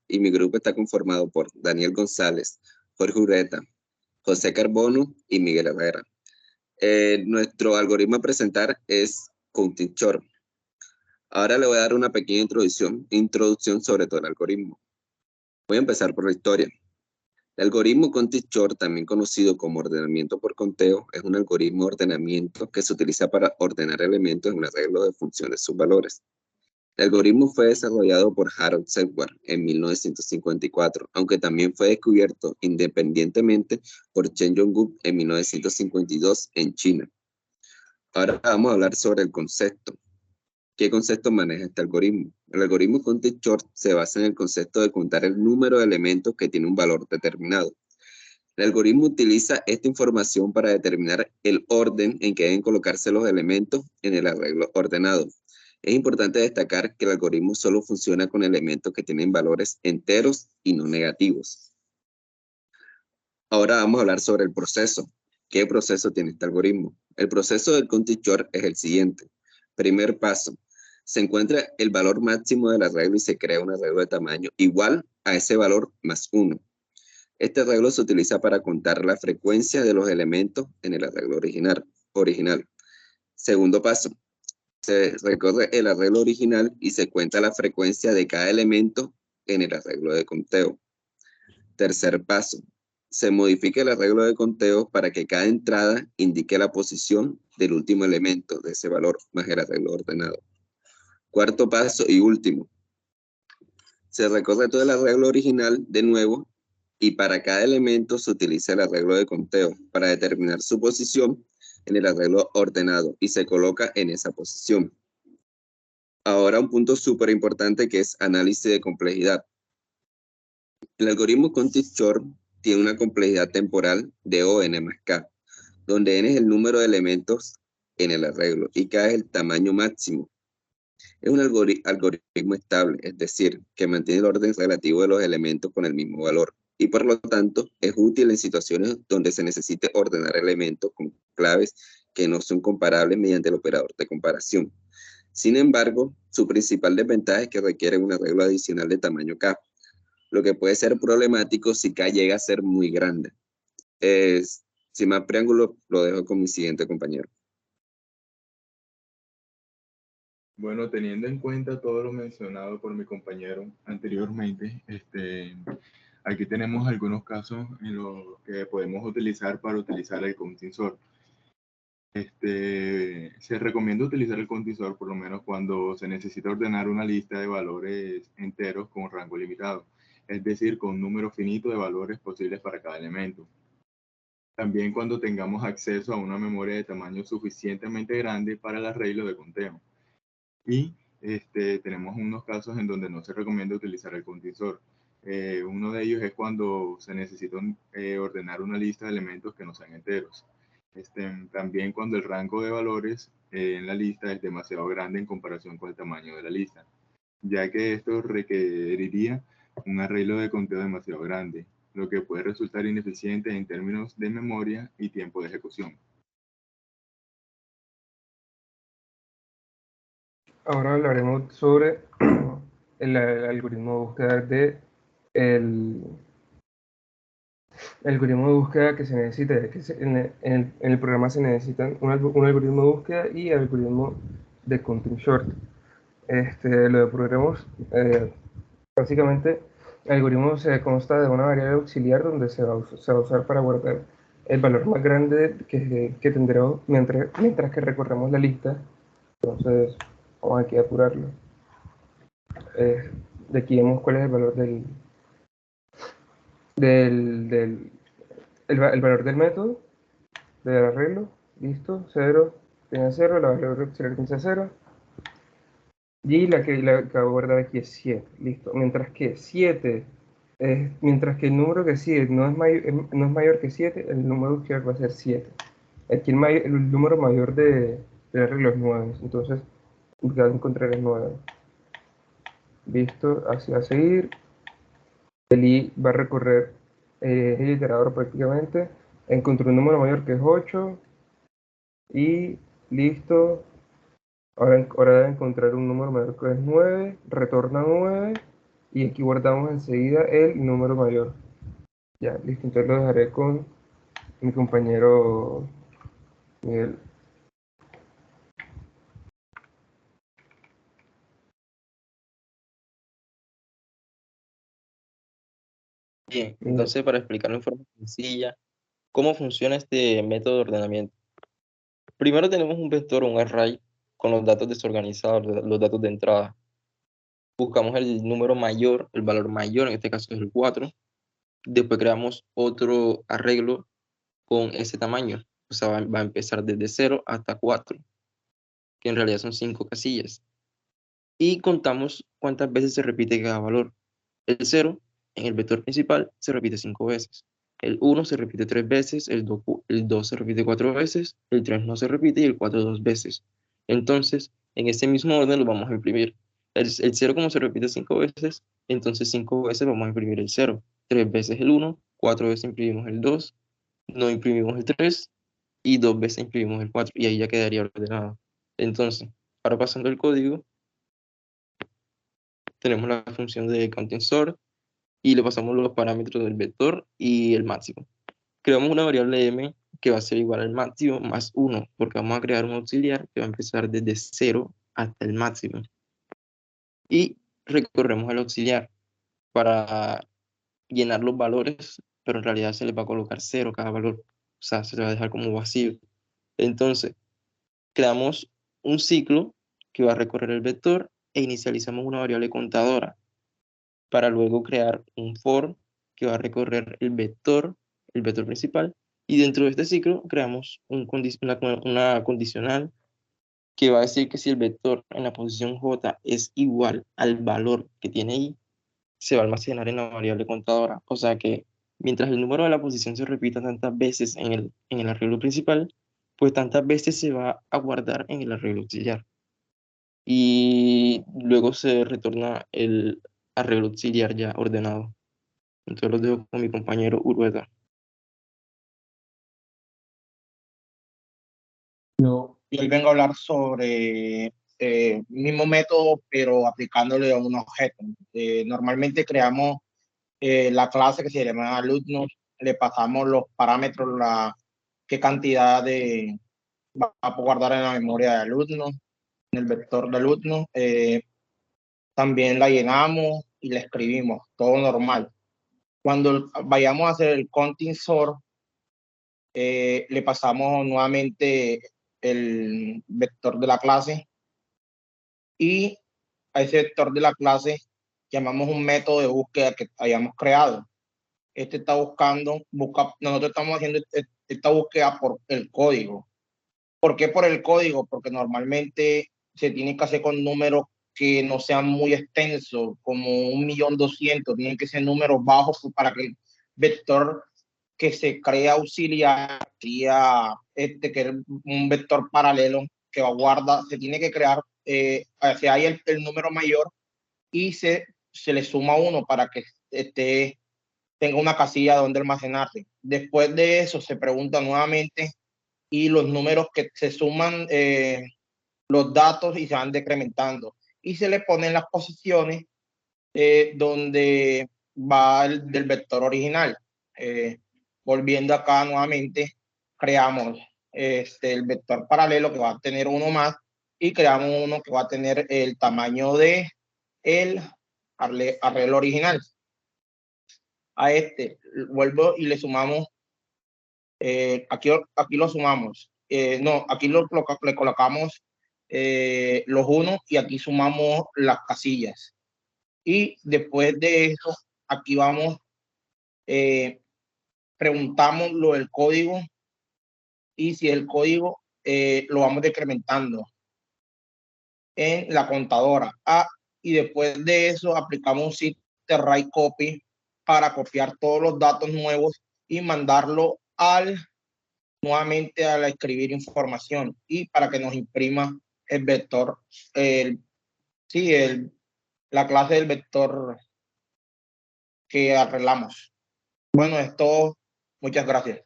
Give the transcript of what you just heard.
y mi grupo está conformado por Daniel González, Jorge Ureta, José Carbono y Miguel Herrera. Nuestro algoritmo a presentar es CountingShort. Ahora le voy a dar una pequeña introducción sobre todo el algoritmo. Voy a empezar por la historia. El algoritmo CountingShort, también conocido como ordenamiento por conteo, es un algoritmo de ordenamiento que se utiliza para ordenar elementos en un arreglo de funciones subvalores. El algoritmo fue desarrollado por Harold Sedgwick en 1954, aunque también fue descubierto independientemente por Chen Yongguo en 1952 en China. Ahora vamos a hablar sobre el concepto. ¿Qué concepto maneja este algoritmo? El algoritmo CountingShort se basa en el concepto de contar el número de elementos que tiene un valor determinado. El algoritmo utiliza esta información para determinar el orden en que deben colocarse los elementos en el arreglo ordenado. Es importante destacar que el algoritmo solo funciona con elementos que tienen valores enteros y no negativos. Ahora vamos a hablar sobre el proceso. ¿Qué proceso tiene este algoritmo? El proceso del CountingShort es el siguiente. Primer paso. Se encuentra el valor máximo del arreglo y se crea un arreglo de tamaño igual a ese valor más 1. Este arreglo se utiliza para contar la frecuencia de los elementos en el arreglo original. Segundo paso. Se recorre el arreglo original y se cuenta la frecuencia de cada elemento en el arreglo de conteo. Tercer paso. Se modifica el arreglo de conteo para que cada entrada indique la posición del último elemento de ese valor más el arreglo ordenado. Cuarto paso y último. Se recorre todo el arreglo original de nuevo y para cada elemento se utiliza el arreglo de conteo para determinar su posición en el arreglo ordenado y se coloca en esa posición. Ahora un punto súper importante que es análisis de complejidad. El algoritmo CountingShort tiene una complejidad temporal de O(n más k), donde n es el número de elementos en el arreglo y k es el tamaño máximo. Es un algoritmo estable, es decir, que mantiene el orden relativo de los elementos con el mismo valor y por lo tanto es útil en situaciones donde se necesite ordenar elementos con claves que no son comparables mediante el operador de comparación. Sin embargo, su principal desventaja es que requiere un arreglo adicional de tamaño k, lo que puede ser problemático si k llega a ser muy grande. Sin más preámbulo, lo dejo con mi siguiente compañero. Bueno, teniendo en cuenta todo lo mencionado por mi compañero anteriormente, aquí tenemos algunos casos en los que podemos utilizar para utilizar el CountingShort. Se recomienda utilizar el CountingShort por lo menos cuando se necesita ordenar una lista de valores enteros con rango limitado, es decir, con un número finito de valores posibles para cada elemento. También cuando tengamos acceso a una memoria de tamaño suficientemente grande para el arreglo de conteo. Y tenemos unos casos en donde no se recomienda utilizar el CountingShort. Uno de ellos es cuando se necesita ordenar una lista de elementos que no sean enteros. También cuando el rango de valores en la lista es demasiado grande en comparación con el tamaño de la lista, ya que esto requeriría un arreglo de conteo demasiado grande, lo que puede resultar ineficiente en términos de memoria y tiempo de ejecución. Ahora hablaremos sobre el algoritmo de búsqueda el algoritmo de búsqueda que se necesita. En el programa se necesitan un algoritmo de búsqueda y algoritmo de CountingShort. Lo de programas, básicamente, el algoritmo se consta de una variable auxiliar donde se va a usar para guardar el valor más grande que tendremos mientras que recorremos la lista. Entonces, vamos aquí a apurarlo. De aquí vemos cuál es el valor el valor del método, del arreglo. Listo, 0, tiene 0, la variable auxiliar tiene 0. Y la que voy a guardar aquí es 7, listo. Mientras que el número que sigue no es mayor que 7, el número auxiliar va a ser 7. Aquí el número mayor del arreglo es 9, entonces voy a encontrar el 9. Listo, así va a seguir. El i va a recorrer el iterador prácticamente. Encontré un número mayor que es 8. Y listo. Ahora debe encontrar un número mayor que es 9. Retorna 9. y aquí guardamos enseguida el número mayor. Ya, listo, entonces lo dejaré con mi compañero Miguel. Bien, Miguel. entonces para explicarlo en forma sencilla, ¿cómo funciona este método de ordenamiento? Primero tenemos un vector, un array, con los datos desorganizados, los datos de entrada. Buscamos el número mayor, el valor mayor, en este caso es el 4. Después creamos otro arreglo con ese tamaño. O sea, va a empezar desde 0 hasta 4, que en realidad son 5 casillas. Y contamos cuántas veces se repite cada valor. El 0 en el vector principal se repite 5 veces. El 1 se repite 3 veces, el 2 se repite 4 veces, el 3 no se repite y el 4 2 veces. Entonces, en ese mismo orden lo vamos a imprimir. El 0 como se repite 5 veces, entonces 5 veces vamos a imprimir el 0. 3 veces el 1, 4 veces imprimimos el 2, no imprimimos el 3 y 2 veces imprimimos el 4 y ahí ya quedaría ordenado. Entonces, ahora pasando el código, tenemos la función de counting sort y le pasamos los parámetros del vector y el máximo. Creamos una variable m que va a ser igual al máximo más 1, porque vamos a crear un auxiliar que va a empezar desde 0 hasta el máximo. Y recorremos el auxiliar para llenar los valores, pero en realidad se les va a colocar 0 cada valor. O sea, se le va a dejar como vacío. Entonces, creamos un ciclo que va a recorrer el vector e inicializamos una variable contadora para luego crear un for que va a recorrer el vector principal, y dentro de este ciclo creamos una condicional que va a decir que si el vector en la posición j es igual al valor que tiene i, se va a almacenar en la variable contadora. O sea que mientras el número de la posición se repita tantas veces en el arreglo principal, pues tantas veces se va a guardar en el arreglo auxiliar. Y luego se retorna el arreglo auxiliar ya ordenado. Entonces los dejo con mi compañero Urueta. Y hoy vengo a hablar sobre mismo método, pero aplicándole a un objeto. Normalmente creamos la clase que se llama alumnos, le pasamos los parámetros, qué cantidad va a guardar en la memoria de alumnos, en el vector de alumnos. También la llenamos y la escribimos, todo normal. Cuando vayamos a hacer el counting sort, le pasamos nuevamente el vector de la clase y a ese vector de la clase llamamos un método de búsqueda que hayamos creado. Este está nosotros estamos haciendo esta búsqueda por el código. ¿Por qué por el código? Porque normalmente se tiene que hacer con números que no sean muy extensos, como 1.200.000, tienen que ser números bajos para que el vector que se crea auxiliar, que es un vector paralelo que guarda, se tiene que crear hacia ahí el número mayor y se le suma 1 para que tenga una casilla donde almacenarse. Después de eso se pregunta nuevamente y los números que se suman, los datos y se van decrementando. Y se le ponen las posiciones donde va del vector original. Volviendo acá nuevamente, creamos el vector paralelo que va a tener uno más y creamos uno que va a tener el tamaño de el arreglo original. A vuelvo y le sumamos, aquí lo sumamos, no, aquí le colocamos los unos y aquí sumamos las casillas. Y después de eso, aquí vamos, preguntamos lo del código y si el código lo vamos decrementando en la contadora. Y después de eso aplicamos un site write copy para copiar todos los datos nuevos y mandarlo nuevamente al escribir información y para que nos imprima el vector, la clase del vector que arreglamos. Bueno, esto, muchas gracias.